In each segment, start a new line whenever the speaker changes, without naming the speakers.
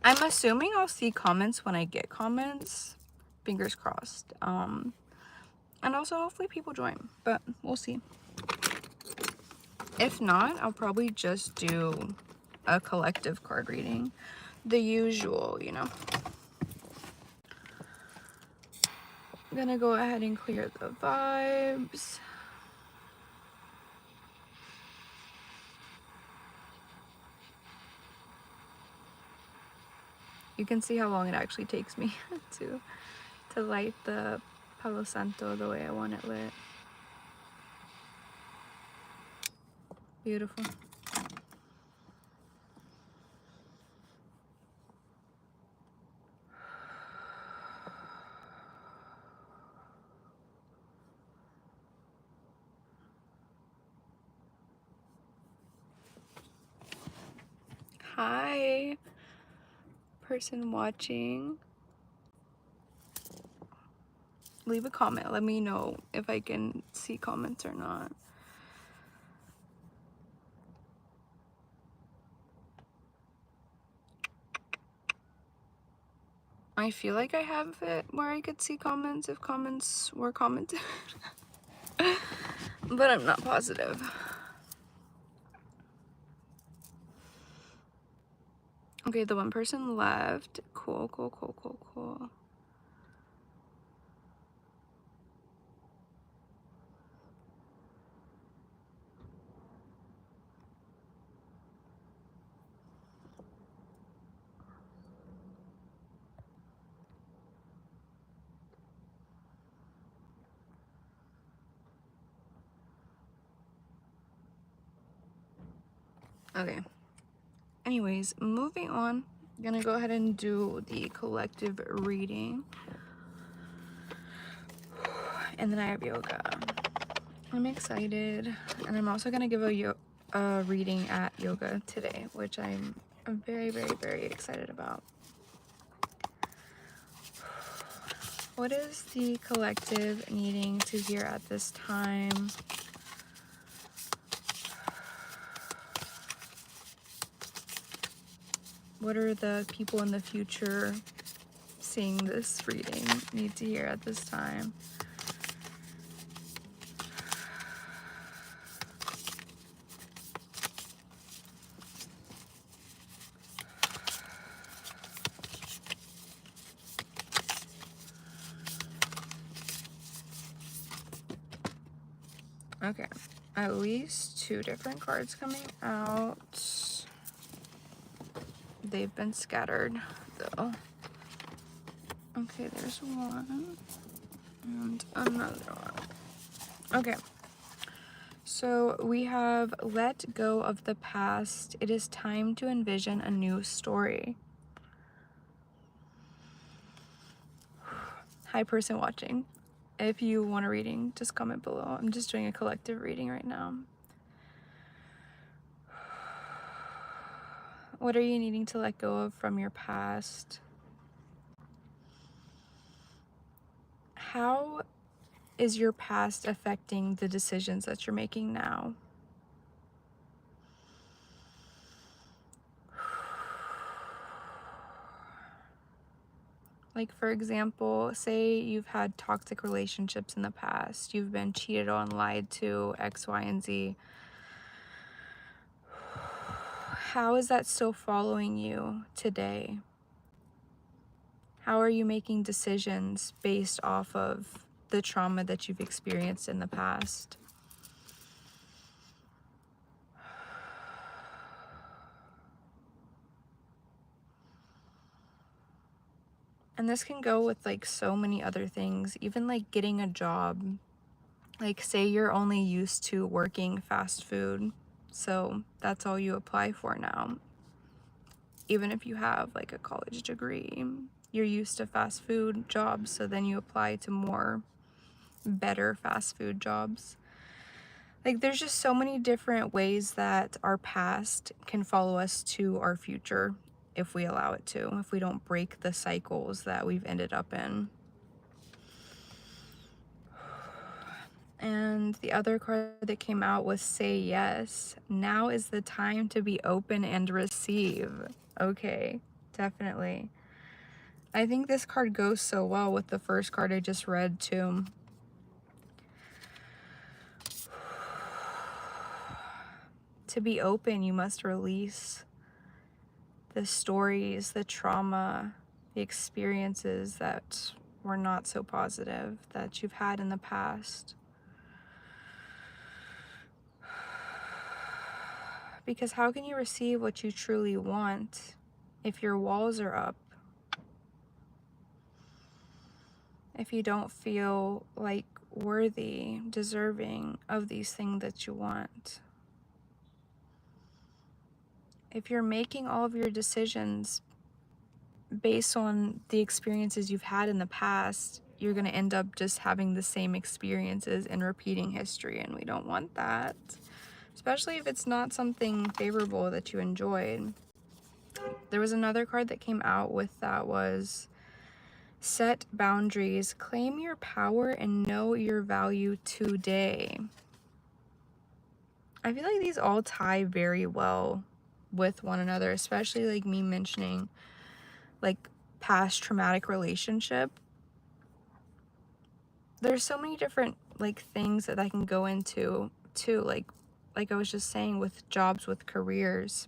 I'm assuming I'll see comments when I get comments. Fingers crossed. And also hopefully people join, but we'll see. If not, I'll probably just do a collective card reading. The usual, you know. I'm gonna go ahead and clear the vibes. You can see how long it actually takes me to light the Palo Santo the way I want it lit. Beautiful. Hi, person watching. Leave a comment. Let me know if I can see comments or not. I feel like I have it where I could see comments if comments were commented. But I'm not positive. Okay, the one person left. Cool, cool, cool, cool, cool. Okay. Anyways, moving on. I'm gonna go ahead and do the collective reading. And then I have yoga. I'm excited. And I'm also gonna give a reading at yoga today, which I'm very, very, very excited about. What is the collective needing to hear at this time? What are the people in the future seeing this reading need to hear at this time? Okay, at least 2 different cards coming out. They've been scattered though. Okay, there's one and another one. Okay, so we have let go of the past. It is time to envision a new story. Hi, person watching. If you want a reading, just comment below. I'm just doing a collective reading right now. What are you needing to let go of from your past? How is your past affecting the decisions that you're making now? Like, for example, say you've had toxic relationships in the past. You've been cheated on, lied to, X, Y, and Z. How is that still following you today? How are you making decisions based off of the trauma that you've experienced in the past? And this can go with like so many other things, even like getting a job. Like, say you're only used to working fast food, so that's all you apply for now. Even if you have like a college degree, you're used to fast food jobs, so then you apply to more better fast food jobs. Like, there's just so many different ways that our past can follow us to our future if we allow it to, if we don't break the cycles that we've ended up in. And the other card that came out was say yes. Now is the time to be open and receive. Okay, definitely. I think this card goes so well with the first card I just read too. To be open, you must release the stories, the trauma, the experiences that were not so positive that you've had in the past. Because how can you receive what you truly want if your walls are up? If you don't feel like worthy, deserving of these things that you want? If you're making all of your decisions based on the experiences you've had in the past, you're going to end up just having the same experiences and repeating history, and we don't want that. Especially if it's not something favorable that you enjoyed. There was another card that came out with that was set boundaries, claim your power, and know your value today. I feel like these all tie very well with one another, especially like me mentioning like past traumatic relationship. There's so many different like things that I can go into too, like I was just saying with jobs, with careers.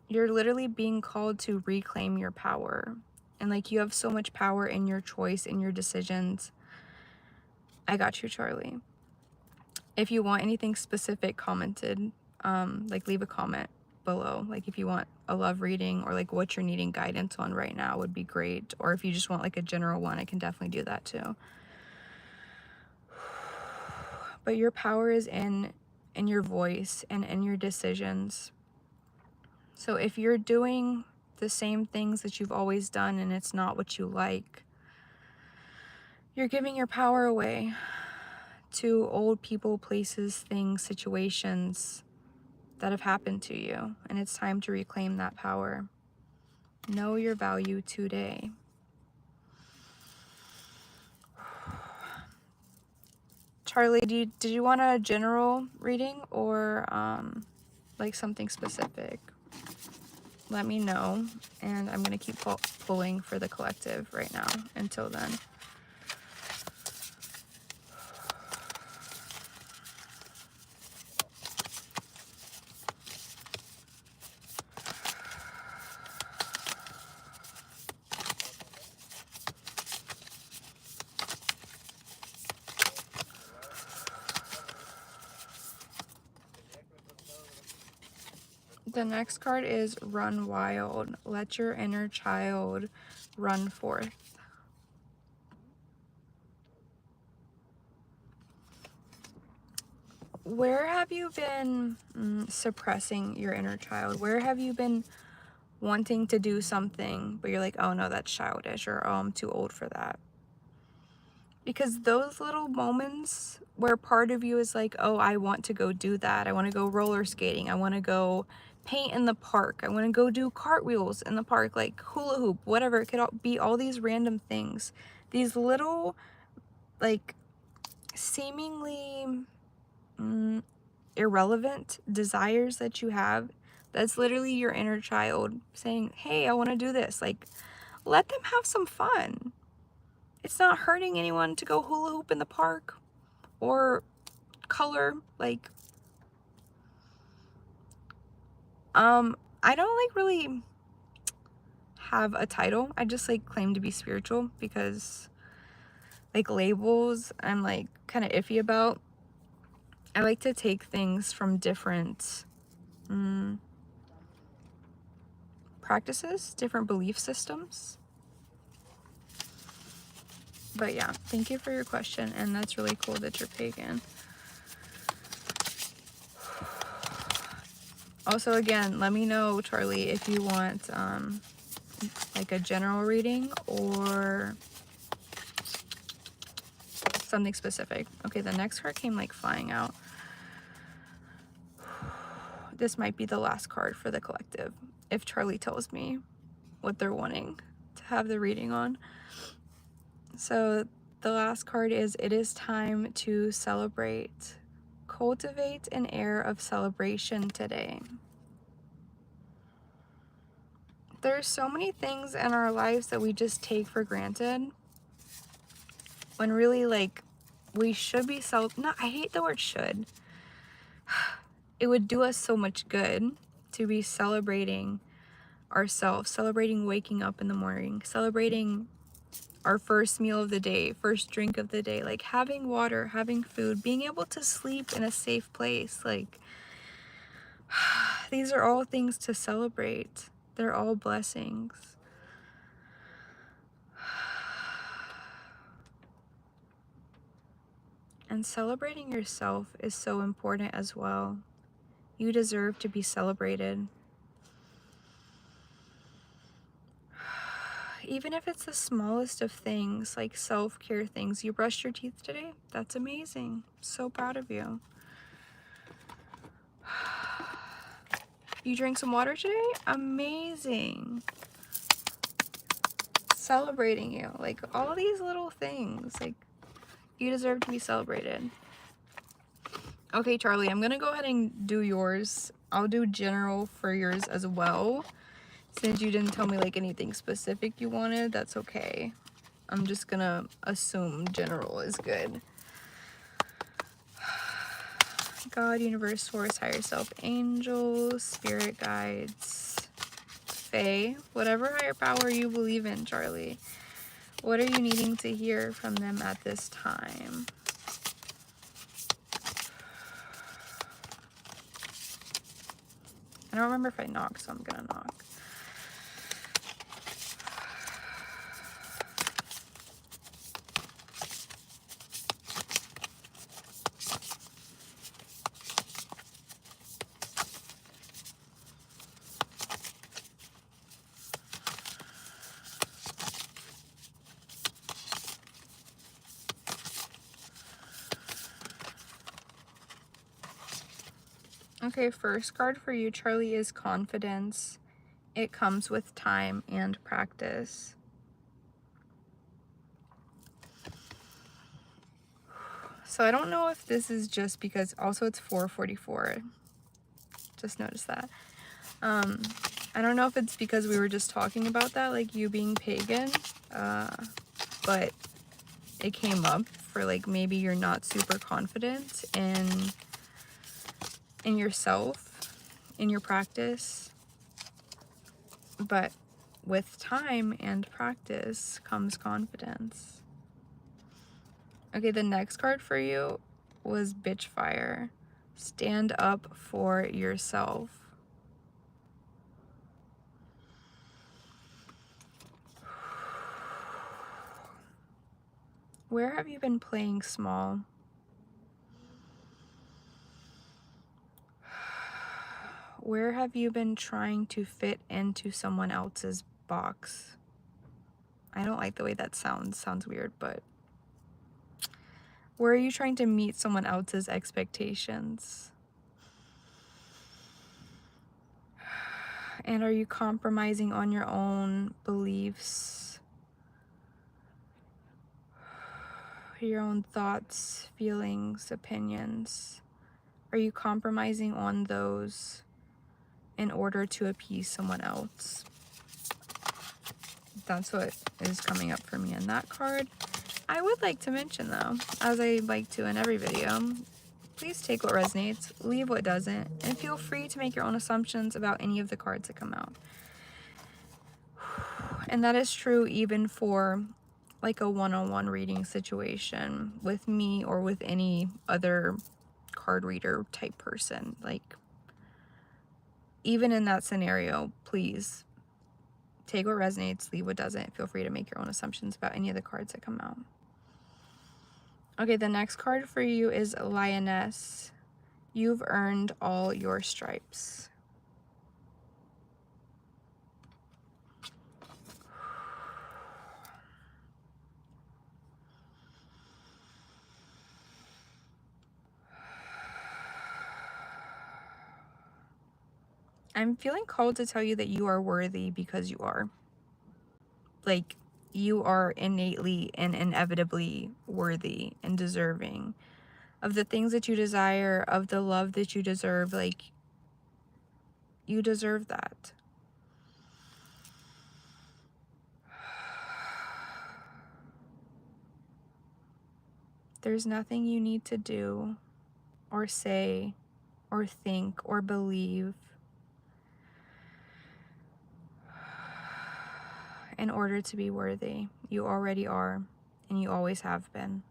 You're literally being called to reclaim your power. And like you have so much power in your choice, in your decisions. I got you, Charlie. If you want anything specific commented, like leave a comment below. Like if you want a love reading or like what you're needing guidance on right now would be great. Or if you just want like a general one, I can definitely do that too. But your power is in your voice and in your decisions. So if you're doing the same things that you've always done and it's not what you like, you're giving your power away to old people, places, things, situations that have happened to you. And it's time to reclaim that power. Know your value today. Charlie, did you want a general reading or like something specific? Let me know, and I'm going to keep pulling for the collective right now until then. The next card is Run Wild. Let your inner child run forth. Where have you been suppressing your inner child? Where have you been wanting to do something, but you're like, oh no, that's childish, or oh, I'm too old for that? Because those little moments where part of you is like, oh, I want to go do that. I want to go roller skating. I want to go paint in the park. I want to go do cartwheels in the park, like hula hoop, whatever. It could be all these random things. These little, like, seemingly irrelevant desires that you have. That's literally your inner child saying, hey, I want to do this. Like, let them have some fun. It's not hurting anyone to go hula hoop in the park or color. Like, I don't like really have a title. I just like claim to be spiritual because like labels I'm like kind of iffy about. I like to take things from different practices, different belief systems. But yeah, thank you for your question, and that's really cool that you're pagan. Also, again, let me know, Charlie, if you want like a general reading or something specific. Okay, the next card came like flying out. This might be the last card for the collective, if Charlie tells me what they're wanting to have the reading on. So The last card is, it is time to celebrate. Cultivate an air of celebration today. There's so many things in our lives that we just take for granted, when really, like, we should be no, I hate the word should. It would do us so much good to be celebrating ourselves, celebrating waking up in the morning, celebrating our first meal of the day, first drink of the day, like having water, having food, being able to sleep in a safe place. Like, these are all things to celebrate. They're all blessings. And celebrating yourself is so important as well. You deserve to be celebrated. Even if it's the smallest of things, like self-care things. You brushed your teeth today? That's amazing. So proud of you. You drank some water today? Amazing. Celebrating you. Like, all these little things. Like, you deserve to be celebrated. Okay, Charlie, I'm gonna go ahead and do yours. I'll do general for yours as well. Since you didn't tell me like anything specific you wanted, that's okay. I'm just gonna assume general is good. God, universe, source, higher self, angels, spirit guides, fae, whatever higher power you believe in, Charlie. What are you needing to hear from them at this time? I don't remember if I knocked, so I'm gonna knock. Okay, first card for you, Charlie, is confidence. It comes with time and practice. So I don't know if this is just because, also it's 4:44. Just noticed that. I don't know if it's because we were just talking about that, like you being pagan, but it came up for like maybe you're not super confident in yourself, in your practice, but with time and practice comes confidence. Okay, the next card for you was Bitch Fire. Stand up for yourself. Where have you been playing small? Where have you been trying to fit into someone else's box? I don't like the way that sounds. Sounds weird, but where are you trying to meet someone else's expectations? And are you compromising on your own beliefs, your own thoughts, feelings, opinions? Are you compromising on those in order to appease someone else? That's what is coming up for me in that card. I would like to mention though, as I like to in every video, please take what resonates, leave what doesn't, and feel free to make your own assumptions about any of the cards that come out. And that is true even for like a one-on-one reading situation with me or with any other card reader type person. Like, even in that scenario, please take what resonates, leave what doesn't. Feel free to make your own assumptions about any of the cards that come out. Okay, the next card for you is Lioness. You've earned all your stripes. I'm feeling called to tell you that you are worthy because you are. Like, you are innately and inevitably worthy and deserving of the things that you desire, of the love that you deserve. Like, you deserve that. There's nothing you need to do or say or think or believe in order to be worthy. You already are, and you always have been.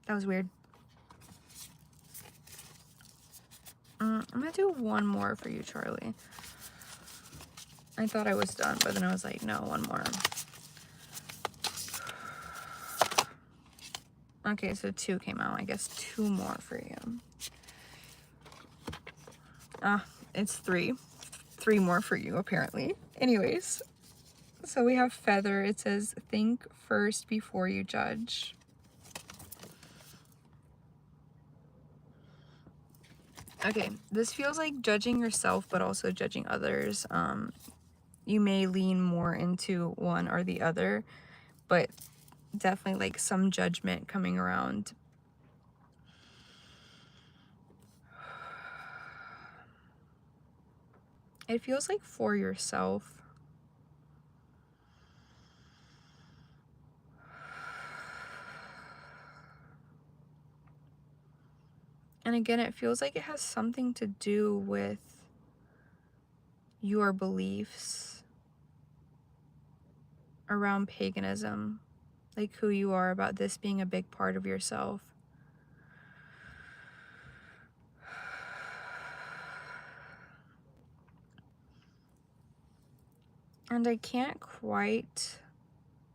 That was weird. I'm gonna do one more for you, Charlie. I thought I was done, but then I was like, no, one more. Okay, so 2 came out. I guess 2 more for you. It's 3. 3 more for you, apparently. Anyways, so we have feather. It says, think first before you judge. Okay, this feels like judging yourself, but also judging others. You may lean more into one or the other, but definitely like some judgment coming around. It feels like for yourself. And again, it feels like it has something to do with your beliefs around paganism, like who you are, about this being a big part of yourself. And I can't quite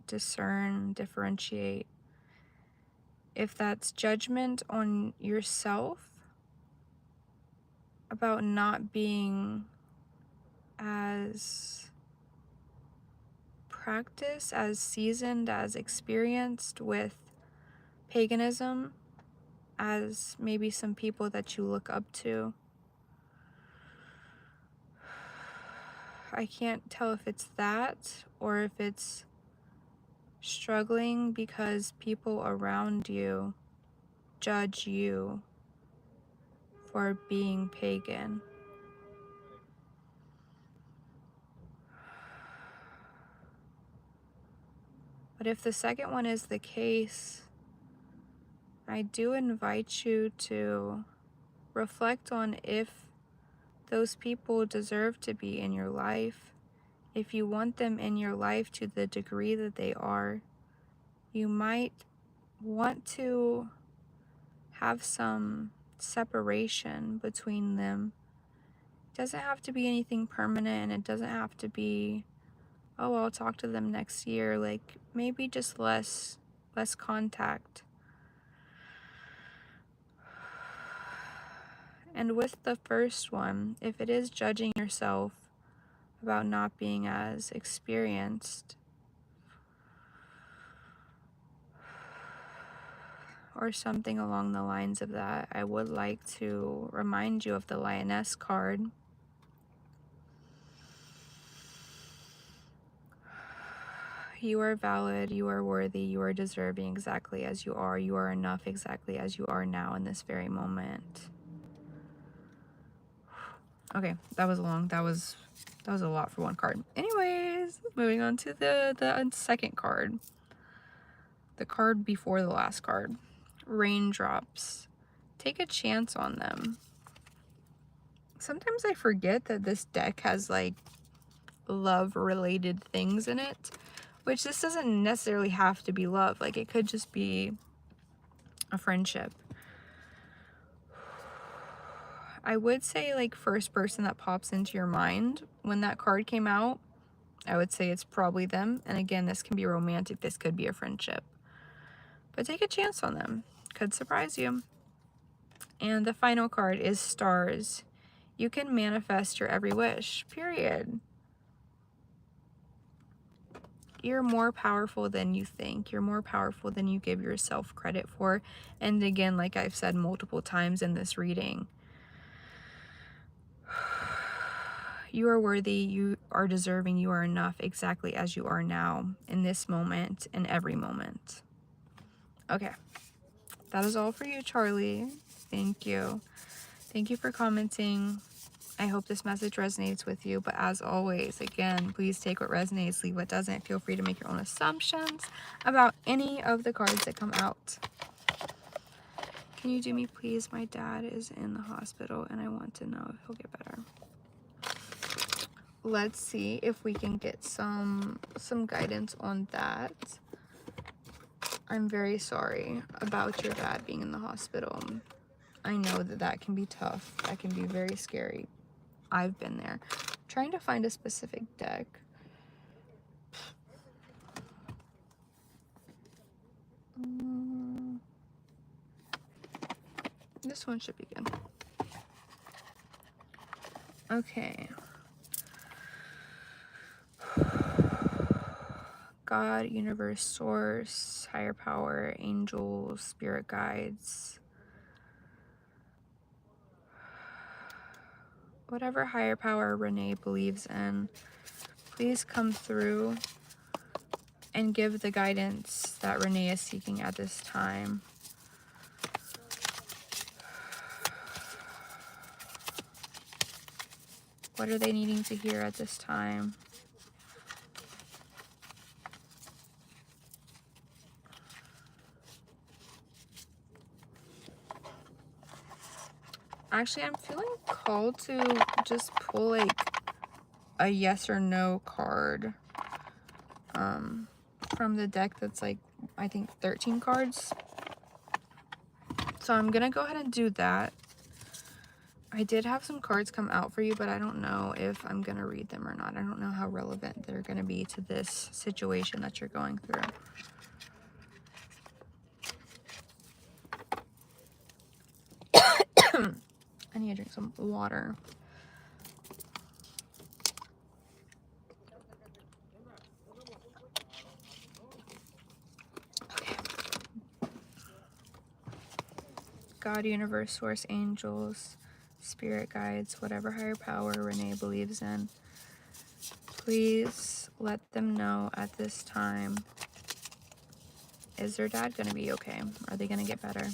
differentiate if that's judgment on yourself about not being as practiced, as seasoned, as experienced with paganism as maybe some people that you look up to. I can't tell if it's that or if it's struggling because people around you judge you for being pagan. But if the second one is the case, I do invite you to reflect on if those people deserve to be in your life. If you want them in your life to the degree that they are, you might want to have some separation between them. It doesn't have to be anything permanent, and it doesn't have to be, oh, I'll talk to them next year. Like, maybe just less contact. And with the first one, if it is judging yourself about not being as experienced or something along the lines of that, I would like to remind you of the Lioness card. You are valid, you are worthy, you are deserving exactly as you are. You are enough exactly as you are now in this very moment. Okay, that was long. That was a lot for one card. Anyways, moving on to the second card. The card before the last card. Raindrops. Take a chance on them. Sometimes I forget that this deck has like love-related things in it, which this doesn't necessarily have to be love. Like, it could just be a friendship. I would say, like, first person that pops into your mind when that card came out, I would say it's probably them. And again, this can be romantic, this could be a friendship. But take a chance on them. Could surprise you. And the final card is Stars. You can manifest your every wish, period. you're more powerful than you think. You're more powerful than you give yourself credit for. And again, like I've said multiple times in this reading, you are worthy, you are deserving, you are enough exactly as you are now, in this moment, in every moment. Okay, that is all for you, Charlie. Thank you. Thank you for commenting. I hope this message resonates with you, but as always, again, please take what resonates, leave what doesn't. Feel free to make your own assumptions about any of the cards that come out. Can you do me, please? My dad is in the hospital and I want to know if he'll get better. Let's see if we can get some guidance on that. I'm very sorry about your dad being in the hospital. I know that that can be tough. That can be very scary. I've been there. I'm trying to find a specific deck. This one should be good. Okay. God, universe, source, higher power, angels, spirit guides. Whatever higher power Renee believes in, please come through and give the guidance that Renee is seeking at this time. What are they needing to hear at this time? Actually, I'm feeling called to just pull like a yes or no card from the deck that's like, I think 13 cards. So I'm gonna go ahead and do that. I did have some cards come out for you, but I don't know if I'm gonna read them or not. I don't know how relevant they're gonna be to this situation that you're going through. I need to drink some water. Okay. God, universe, source, angels, spirit guides, whatever higher power Renee believes in, please let them know at this time, is their dad going to be okay? Are they going to get better?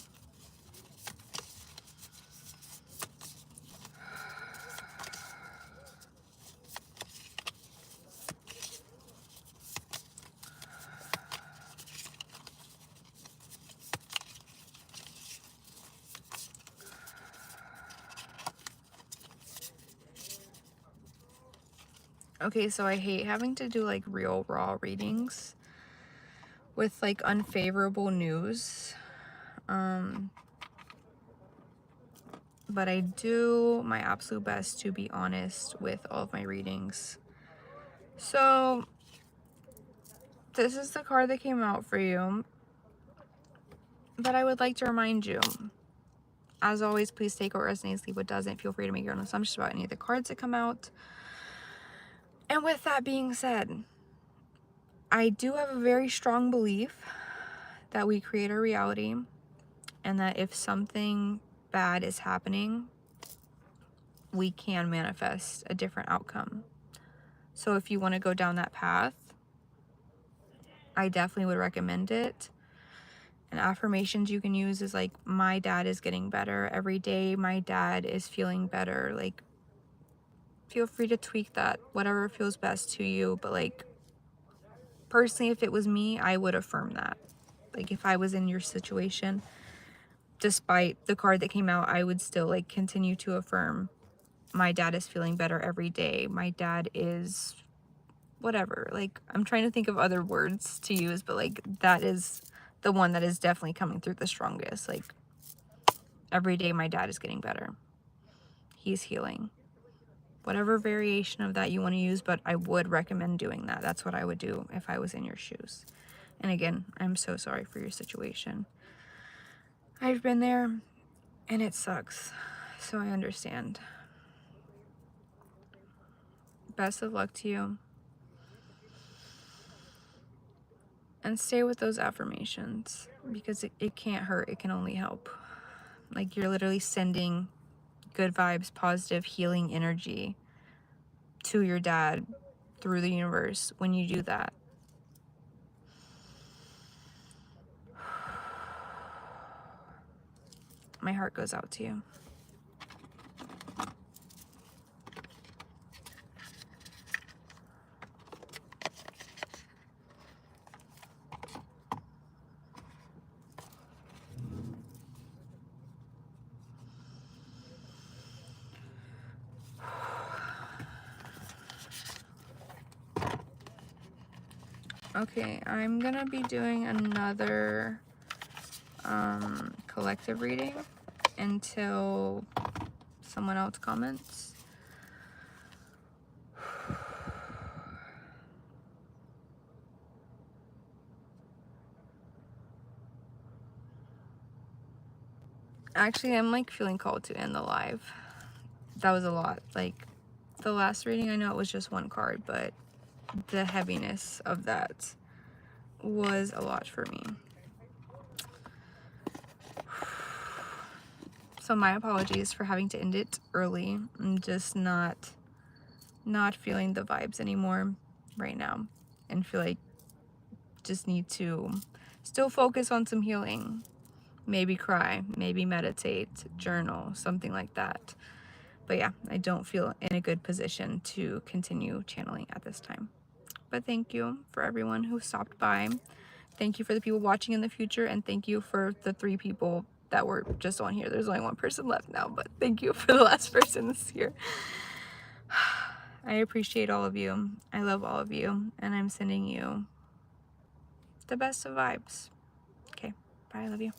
Okay, so I hate having to do like real raw readings with like unfavorable news. But I do my absolute best to be honest with all of my readings. So this is the card that came out for you. But I would like to remind you, as always, please take what resonates, leave what doesn't. Feel free to make your own assumptions about any of the cards that come out. And with that being said, I do have a very strong belief that we create our reality, and that if something bad is happening, we can manifest a different outcome. So if you want to go down that path, I definitely would recommend it. And affirmations you can use is like, my dad is getting better every day. My dad is feeling better. Like, feel free to tweak that, whatever feels best to you. But like, personally, if it was me, I would affirm that. Like, if I was in your situation, despite the card that came out, I would still like continue to affirm, my dad is feeling better every day. My dad is whatever. Like, I'm trying to think of other words to use, but like, that is the one that is definitely coming through the strongest. Like, every day my dad is getting better. He's healing. Whatever variation of that you want to use, but I would recommend doing that. That's what I would do if I was in your shoes. And again, I'm so sorry for your situation. I've been there and it sucks. So I understand. Best of luck to you. And stay with those affirmations because it can't hurt. It can only help. Like, you're literally sending good vibes, positive, healing energy to your dad through the universe when you do that. My heart goes out to you. Okay, I'm gonna be doing another collective reading until someone else comments. Actually, I'm like feeling called to end the live. That was a lot. Like, the last reading, I know it was just one card, but the heaviness of that was a lot for me. So my apologies for having to end it early. I'm just not feeling the vibes anymore right now, and feel like just need to still focus on some healing. Maybe cry, maybe meditate, journal, something like that. But yeah, I don't feel in a good position to continue channeling at this time. But thank you for everyone who stopped by. Thank you for the people watching in the future, and thank you for the 3 people that were just on here. There's only 1 person left now, but thank you for the last person this year. I appreciate all of you. I love all of you, and I'm sending you the best of vibes. Okay, bye. I love you.